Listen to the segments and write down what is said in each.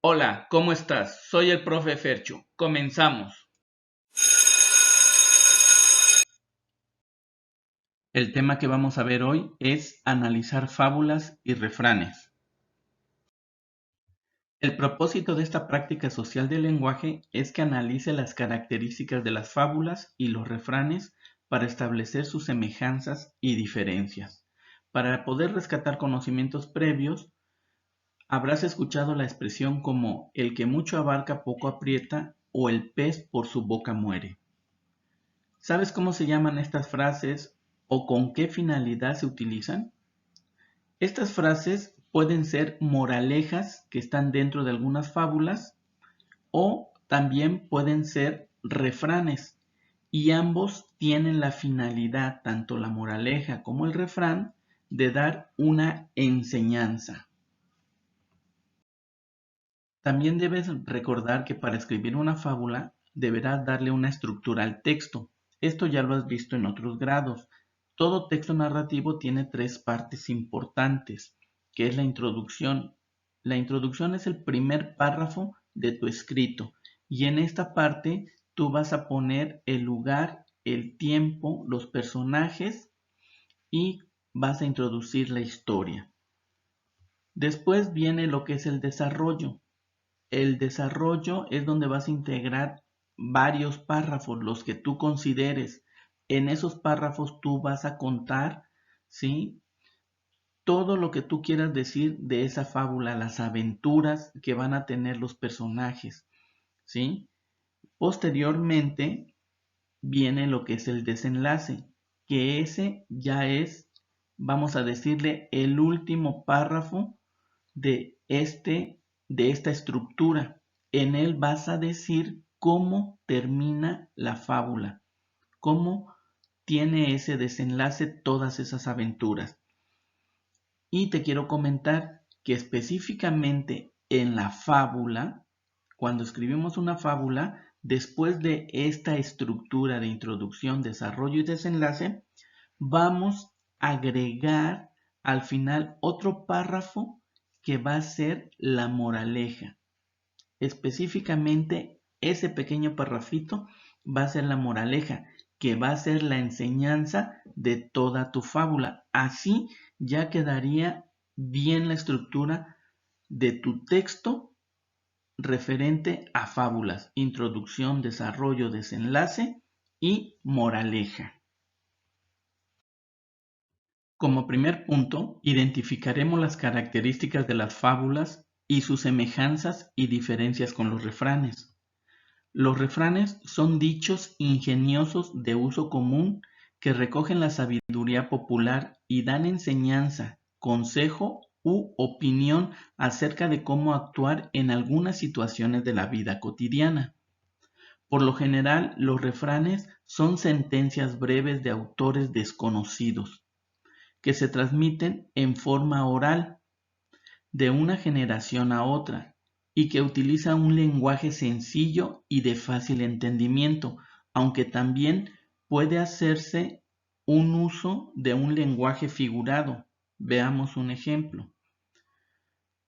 Hola, ¿cómo estás? Soy el profe Fercho. Comenzamos. El tema que vamos a ver hoy es analizar fábulas y refranes. El propósito de esta práctica social del lenguaje es que analice las características de las fábulas y los refranes para establecer sus semejanzas y diferencias. Para poder rescatar conocimientos previos, habrás escuchado la expresión como el que mucho abarca poco aprieta o el pez por su boca muere. ¿Sabes cómo se llaman estas frases o con qué finalidad se utilizan? Estas frases pueden ser moralejas que están dentro de algunas fábulas o también pueden ser refranes y ambos tienen la finalidad, tanto la moraleja como el refrán, de dar una enseñanza. También debes recordar que para escribir una fábula deberás darle una estructura al texto. Esto ya lo has visto en otros grados. Todo texto narrativo tiene tres partes importantes, que es la introducción. La introducción es el primer párrafo de tu escrito y en esta parte tú vas a poner el lugar, el tiempo, los personajes y vas a introducir la historia. Después viene lo que es el desarrollo. El desarrollo es donde vas a integrar varios párrafos, los que tú consideres. En esos párrafos tú vas a contar, ¿sí? Todo lo que tú quieras decir de esa fábula, las aventuras que van a tener los personajes, ¿sí? Posteriormente viene lo que es el desenlace, que ese ya es, vamos a decirle, el último párrafo de esta estructura. En él vas a decir cómo termina la fábula, cómo tiene ese desenlace todas esas aventuras. Y te quiero comentar que específicamente en la fábula, cuando escribimos una fábula, después de esta estructura de introducción, desarrollo y desenlace, vamos a agregar al final otro párrafo que va a ser la moraleja. Específicamente, ese pequeño parrafito va a ser la moraleja, que va a ser la enseñanza de toda tu fábula. Así ya quedaría bien la estructura de tu texto referente a fábulas, introducción, desarrollo, desenlace y moraleja. Como primer punto, identificaremos las características de las fábulas y sus semejanzas y diferencias con los refranes. Los refranes son dichos ingeniosos de uso común que recogen la sabiduría popular y dan enseñanza, consejo u opinión acerca de cómo actuar en algunas situaciones de la vida cotidiana. Por lo general, los refranes son sentencias breves de autores desconocidos que se transmiten en forma oral de una generación a otra y que utiliza un lenguaje sencillo y de fácil entendimiento, aunque también puede hacerse un uso de un lenguaje figurado. Veamos un ejemplo.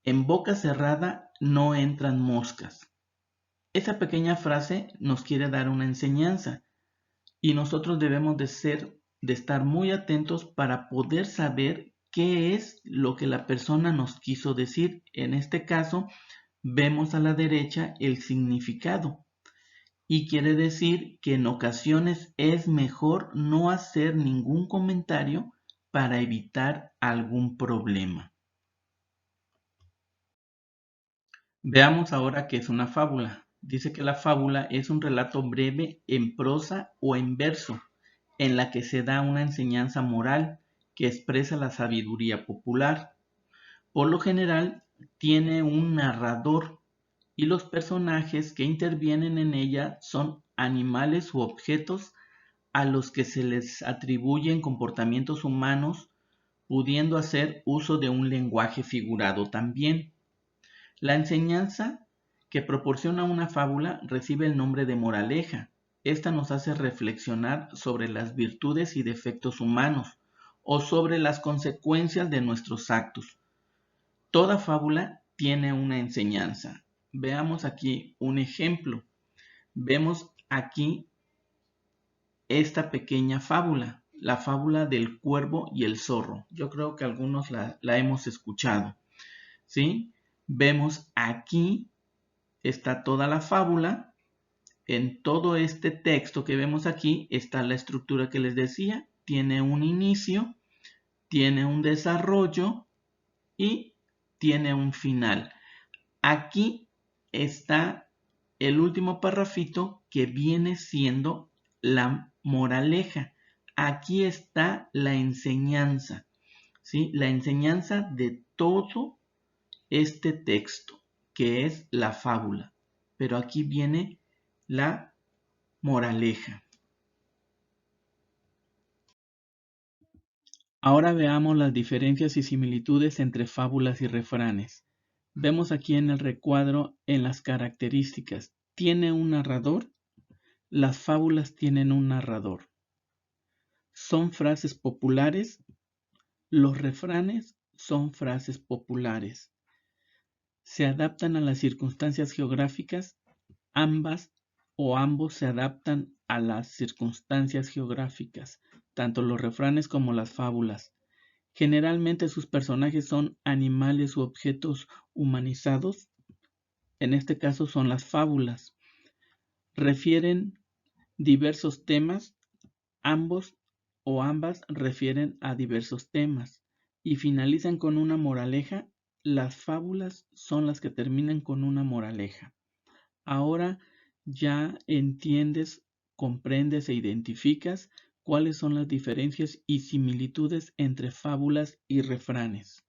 En boca cerrada no entran moscas. Esa pequeña frase nos quiere dar una enseñanza y nosotros debemos de estar muy atentos para poder saber qué es lo que la persona nos quiso decir. En este caso, vemos a la derecha el significado y quiere decir que en ocasiones es mejor no hacer ningún comentario para evitar algún problema. Veamos ahora qué es una fábula. Dice que la fábula es un relato breve en prosa o en verso, en la que se da una enseñanza moral que expresa la sabiduría popular. Por lo general, tiene un narrador y los personajes que intervienen en ella son animales u objetos a los que se les atribuyen comportamientos humanos, pudiendo hacer uso de un lenguaje figurado también. La enseñanza que proporciona una fábula recibe el nombre de moraleja. Esta nos hace reflexionar sobre las virtudes y defectos humanos o sobre las consecuencias de nuestros actos. Toda fábula tiene una enseñanza. Veamos aquí un ejemplo. Vemos aquí esta pequeña fábula, la fábula del cuervo y el zorro. Yo creo que algunos la hemos escuchado, ¿sí? Vemos aquí, está toda la fábula. En todo este texto que vemos aquí está la estructura que les decía. Tiene un inicio, tiene un desarrollo y tiene un final. Aquí está el último parrafito que viene siendo la moraleja. Aquí está la enseñanza, ¿sí? La enseñanza de todo este texto, que es la fábula. Pero aquí viene la moraleja. Ahora veamos las diferencias y similitudes entre fábulas y refranes. Vemos aquí en el recuadro en las características. ¿Tiene un narrador? Las fábulas tienen un narrador. ¿Son frases populares? Los refranes son frases populares. ¿Se adaptan a las circunstancias geográficas? Ambas o ambos se adaptan a las circunstancias geográficas, tanto los refranes como las fábulas. Generalmente sus personajes son animales u objetos humanizados. En este caso son las fábulas. Refieren diversos temas. Ambos o ambas refieren a diversos temas y finalizan con una moraleja. Las fábulas son las que terminan con una moraleja. Ahora ya entiendes, comprendes e identificas cuáles son las diferencias y similitudes entre fábulas y refranes.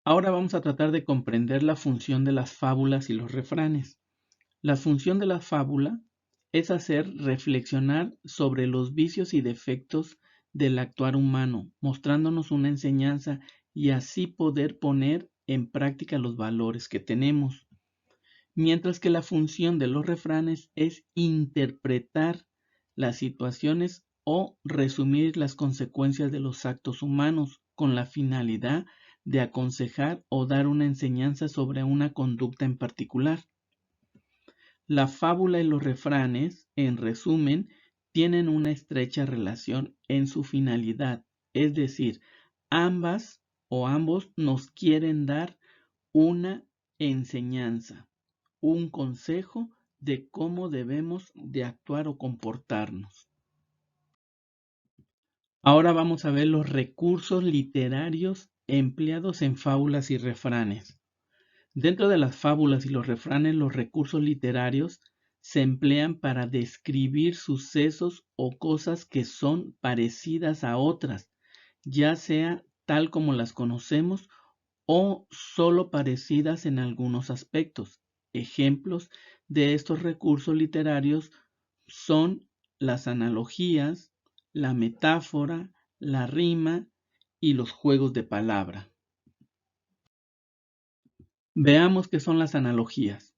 Ahora vamos a tratar de comprender la función de las fábulas y los refranes. La función de la fábula es hacer reflexionar sobre los vicios y defectos del actuar humano, mostrándonos una enseñanza y así poder poner en práctica los valores que tenemos. Mientras que la función de los refranes es interpretar las situaciones o resumir las consecuencias de los actos humanos con la finalidad de aconsejar o dar una enseñanza sobre una conducta en particular. La fábula y los refranes, en resumen, tienen una estrecha relación en su finalidad, es decir, ambas o ambos nos quieren dar una enseñanza, un consejo de cómo debemos de actuar o comportarnos. Ahora vamos a ver los recursos literarios empleados en fábulas y refranes. Dentro de las fábulas y los refranes, los recursos literarios se emplean para describir sucesos o cosas que son parecidas a otras, ya sea tal como las conocemos o solo parecidas en algunos aspectos. Ejemplos de estos recursos literarios son las analogías, la metáfora, la rima y los juegos de palabra. Veamos qué son las analogías.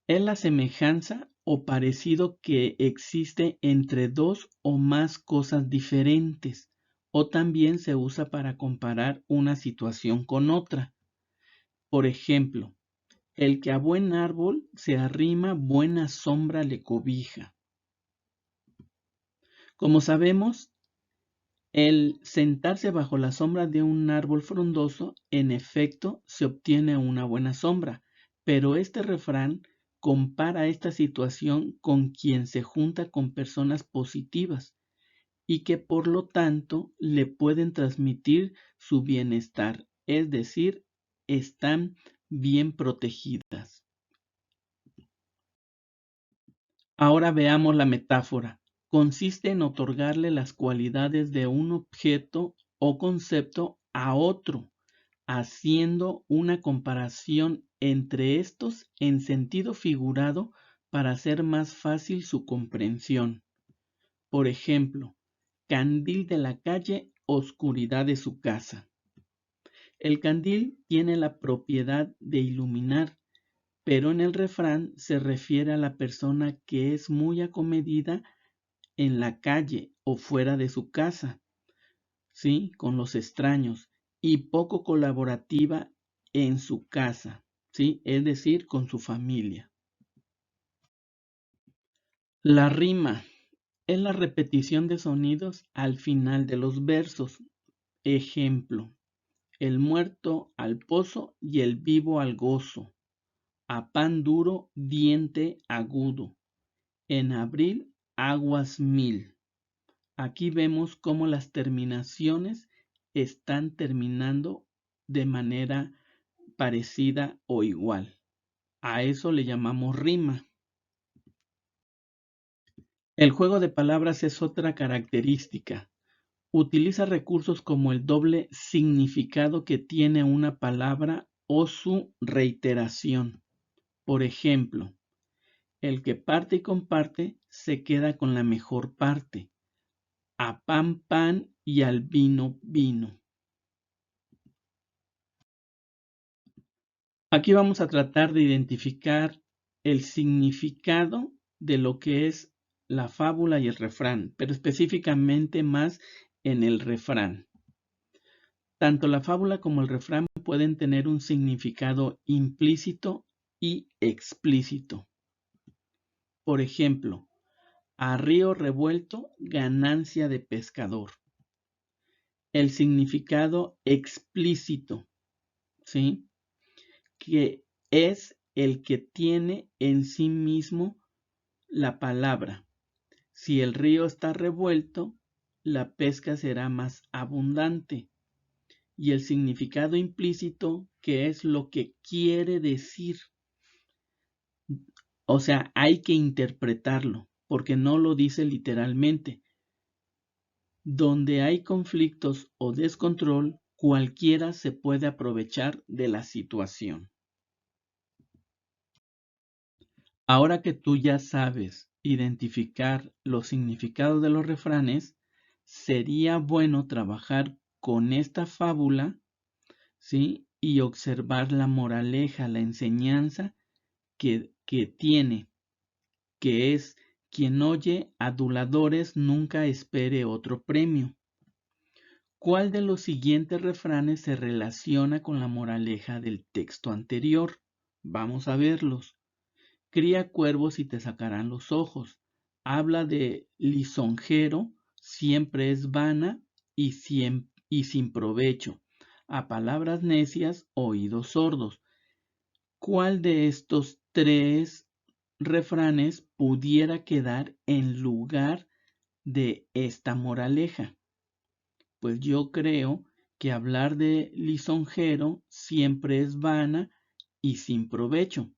Es la semejanza o parecido que existe entre dos o más cosas diferentes, o también se usa para comparar una situación con otra. Por ejemplo, el que a buen árbol se arrima, buena sombra le cobija. Como sabemos, el sentarse bajo la sombra de un árbol frondoso, en efecto, se obtiene una buena sombra, pero este refrán compara esta situación con quien se junta con personas positivas y que por lo tanto le pueden transmitir su bienestar, es decir, están bien protegidas. Ahora veamos la metáfora. Consiste en otorgarle las cualidades de un objeto o concepto a otro, haciendo una comparación entre estos en sentido figurado para hacer más fácil su comprensión. Por ejemplo, candil de la calle, oscuridad de su casa. El candil tiene la propiedad de iluminar, pero en el refrán se refiere a la persona que es muy acomedida en la calle o fuera de su casa, ¿sí? Con los extraños y poco colaborativa en su casa. ¿sí? Es decir, con su familia. La rima es la repetición de sonidos al final de los versos. Ejemplo, el muerto al pozo y el vivo al gozo. A pan duro, diente agudo. En abril, aguas mil. Aquí vemos cómo las terminaciones están terminando de manera parecida o igual. A eso le llamamos rima. El juego de palabras es otra característica. Utiliza recursos como el doble significado que tiene una palabra o su reiteración. Por ejemplo, el que parte y comparte se queda con la mejor parte. A pan, pan y al vino, vino. Aquí vamos a tratar de identificar el significado de lo que es la fábula y el refrán, pero específicamente más en el refrán. Tanto la fábula como el refrán pueden tener un significado implícito y explícito. Por ejemplo, a río revuelto, ganancia de pescador. El significado explícito, ¿sí? Que es el que tiene en sí mismo la palabra. Si el río está revuelto, la pesca será más abundante. Y el significado implícito, que es lo que quiere decir. O sea, hay que interpretarlo, porque no lo dice literalmente. Donde hay conflictos o descontrol, cualquiera se puede aprovechar de la situación. Ahora que tú ya sabes identificar los significados de los refranes, sería bueno trabajar con esta fábula, ¿sí? Y observar la moraleja, la enseñanza que tiene, que es: quien oye aduladores nunca espere otro premio. ¿Cuál de los siguientes refranes se relaciona con la moraleja del texto anterior? Vamos a verlos. Cría cuervos y te sacarán los ojos. Habla de lisonjero, siempre es vana y sin provecho. A palabras necias, oídos sordos. ¿Cuál de estos tres refranes pudiera quedar en lugar de esta moraleja? Pues yo creo que hablar de lisonjero siempre es vana y sin provecho,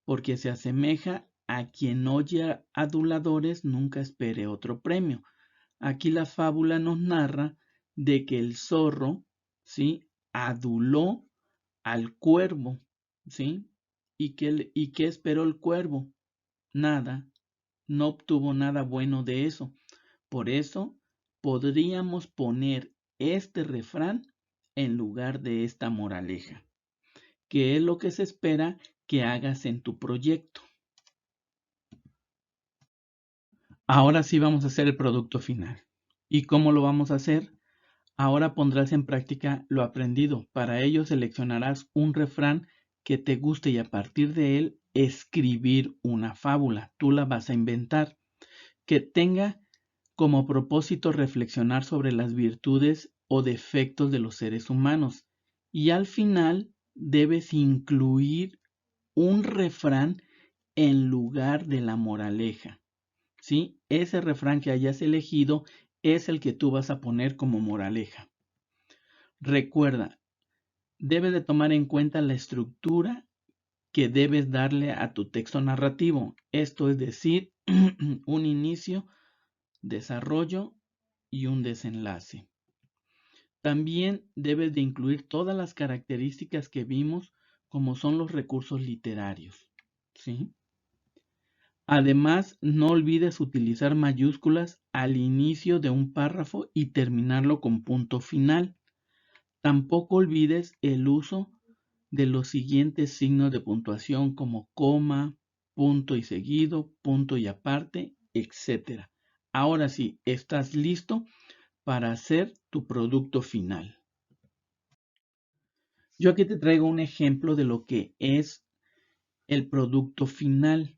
porque se asemeja a quien oye aduladores nunca espere otro premio. Aquí la fábula nos narra de que el zorro, ¿sí?, aduló al cuervo, ¿sí? ¿Y qué esperó el cuervo? Nada, no obtuvo nada bueno de eso. Por eso podríamos poner este refrán en lugar de esta moraleja, que es lo que se espera que hagas en tu proyecto. Ahora sí vamos a hacer el producto final. ¿Y cómo lo vamos a hacer? Ahora pondrás en práctica lo aprendido. Para ello seleccionarás un refrán que te guste y a partir de él escribir una fábula. Tú la vas a inventar, que tenga como propósito reflexionar sobre las virtudes o defectos de los seres humanos. Y al final debes incluir un refrán en lugar de la moraleja, ¿sí? Ese refrán que hayas elegido es el que tú vas a poner como moraleja. Recuerda, debes de tomar en cuenta la estructura que debes darle a tu texto narrativo. Esto es decir, un inicio, desarrollo y un desenlace. También debes de incluir todas las características que vimos, como son los recursos literarios, ¿sí? Además, no olvides utilizar mayúsculas al inicio de un párrafo y terminarlo con punto final. Tampoco olvides el uso de los siguientes signos de puntuación como coma, punto y seguido, punto y aparte, etc. Ahora sí, estás listo para hacer tu producto final. Yo aquí te traigo un ejemplo de lo que es el producto final.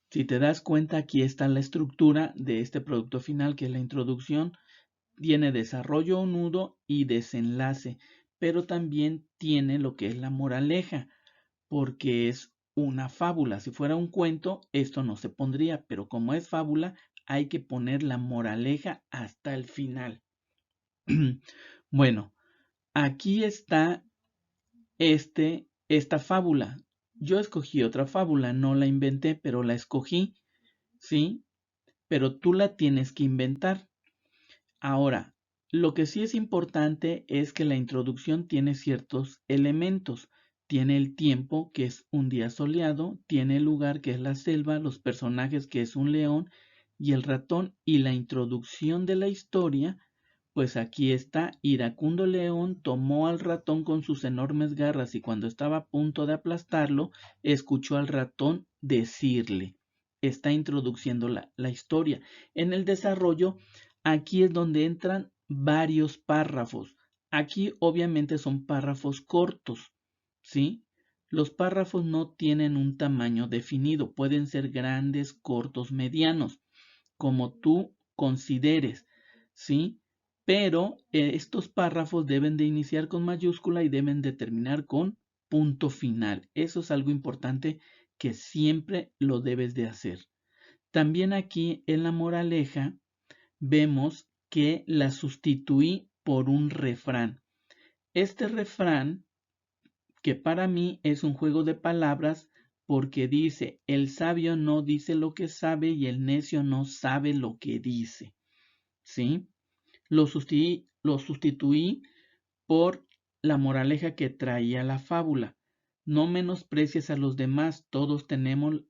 Si te das cuenta, aquí está la estructura de este producto final, que es la introducción. Tiene desarrollo o nudo y desenlace, pero también tiene lo que es la moraleja, porque es una fábula. Si fuera un cuento, esto no se pondría, pero como es fábula, hay que poner la moraleja hasta el final. Bueno, aquí está esta fábula. Yo escogí otra fábula, no la inventé, pero la escogí, ¿sí? Pero tú la tienes que inventar. Ahora, lo que sí es importante es que la introducción tiene ciertos elementos. Tiene el tiempo, que es un día soleado, tiene el lugar, que es la selva, los personajes, que es un león, y el ratón, y la introducción de la historia, pues aquí está: Iracundo León tomó al ratón con sus enormes garras y cuando estaba a punto de aplastarlo, escuchó al ratón decirle. Está introduciendo la historia. En el desarrollo, aquí es donde entran varios párrafos. Aquí obviamente son párrafos cortos, ¿sí? Los párrafos no tienen un tamaño definido, pueden ser grandes, cortos, medianos, como tú consideres, ¿sí? Pero estos párrafos deben de iniciar con mayúscula y deben de terminar con punto final. Eso es algo importante que siempre lo debes de hacer. También aquí en la moraleja vemos que la sustituí por un refrán. Este refrán, que para mí es un juego de palabras, porque dice: el sabio no dice lo que sabe y el necio no sabe lo que dice, ¿sí? Lo sustituí por la moraleja que traía la fábula. No menosprecies a los demás, todos tenemos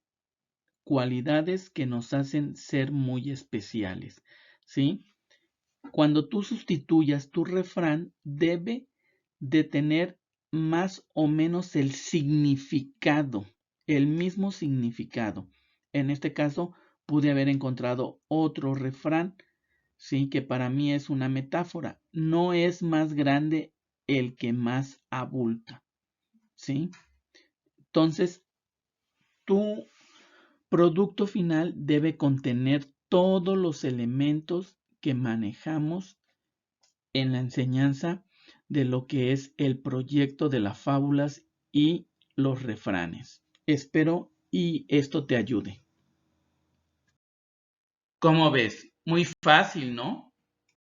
cualidades que nos hacen ser muy especiales, ¿sí? Cuando tú sustituyas tu refrán, debe de tener más o menos el significado, el mismo significado. En este caso, pude haber encontrado otro refrán, sí, que para mí es una metáfora. No es más grande el que más abulta, ¿sí? Entonces, tu producto final debe contener todos los elementos que manejamos en la enseñanza de lo que es el proyecto de las fábulas y los refranes. Espero y esto te ayude. ¿Cómo ves? Muy fácil, ¿no?